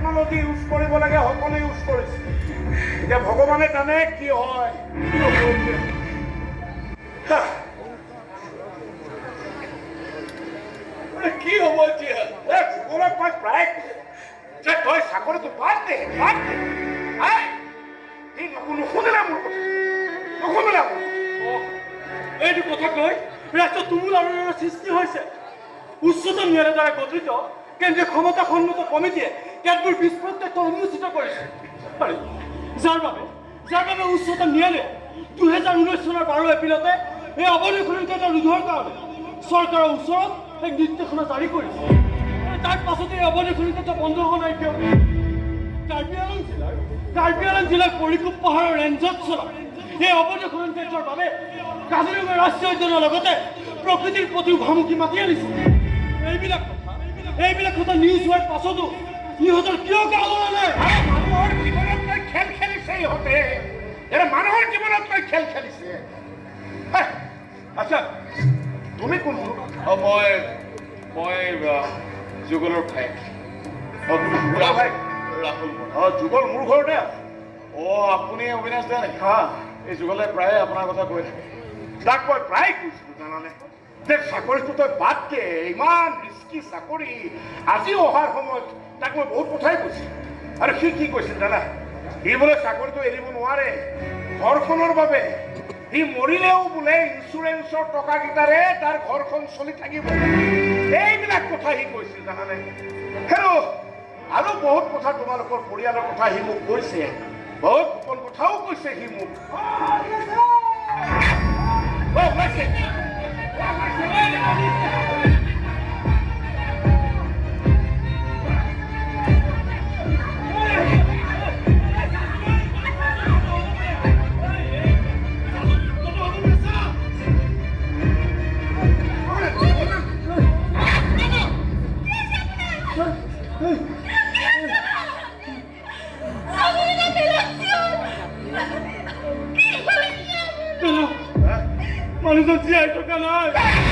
technology use কৰিব লাগে সকলো ইউজ কৰিছে এতিয়া ভগৱানে জানে কি হয় কি হ'ব এতিয়া জীৱনত মই প্ৰায় যে তই চাকৰিটো বাদ দে নুশুনিলে মোৰ কথা নুশুনিলে এইটো কথা কৈ ৰাজ্যত তুমুল আলোড়নৰ সৃষ্টি হৈছে উচ্চতম ন্যায়ালয়ৰ দ্বাৰা গঠিত কেন্দ্ৰীয় ক্ষমতাসন্মত কমিটিয়ে কেতবোৰ বিস্ফোৰক তথ্য উন্মোচিত কৰিছে যাৰ বাবে উচ্চতম ন্যায়ালয়ে 2019 চনৰ 12 এপ্ৰিলতে এই অবৈধ এটা ৰোধৰ কাৰণে চৰকাৰৰ ওচৰত এক নিৰ্দেশনা জাৰি কৰিছে তাৰ পাছতে এই অবৈধ খনিকেইটা বন্ধ হোৱা নাই কিয় কাৰ্বি আংলং জিলাৰ পৰিকূপ পাহাৰৰ ৰেঞ্জত চলা এই অবৈধ খনিকেইটাৰ বাবে কাজিৰঙা ৰাষ্ট্ৰীয় উদ্যানৰ লগতে প্ৰকৃতিৰ প্ৰতিও ভাবুকি মাতি আনিছে এইবিলাক কথা নিউজ হোৱাৰ পাছতো ইহঁতৰ কিয় গাঁৱৰ নাই মানুহৰ জীৱনত তই খেল খেলিছে ইহঁতে মানুহৰ জীৱনত তই খেল খেলিছে আচ্ছা তুমি কোন মই যুগলৰ ভাই ৰাহুল যুগল মোৰ ঘৰতে আপুনি অবিনাশ দা নেকি এই যুগলে প্ৰায়ে আপোনাৰ কথা কৈ থাকে তাক মই প্ৰায় কৈছিলো জানানে যে চাকৰিটো তই বাদ দে ইমান ৰিস্কি চাকৰি আজি অহাৰ সময়ত তাক মই বহুত কথাই কৈছিলো আৰু সি কি কৈছিল জানা সি বোলে চাকৰিটো এৰিব নোৱাৰে ঘৰখনৰ বাবে সি মৰিলেও বোলে ইঞ্চুৰেঞ্চৰ টকাকেইটাৰে তাৰ ঘৰখন চলি থাকিব এইবিলাক কথা সি কৈছিল জানানে আৰু বহুত কথা তোমালোকৰ পৰিয়ালৰ কথা সি মোক কৈছে বহুত গোপন কথাও কৈছে সি মোক মানুহজন জীয়াই থকা নাই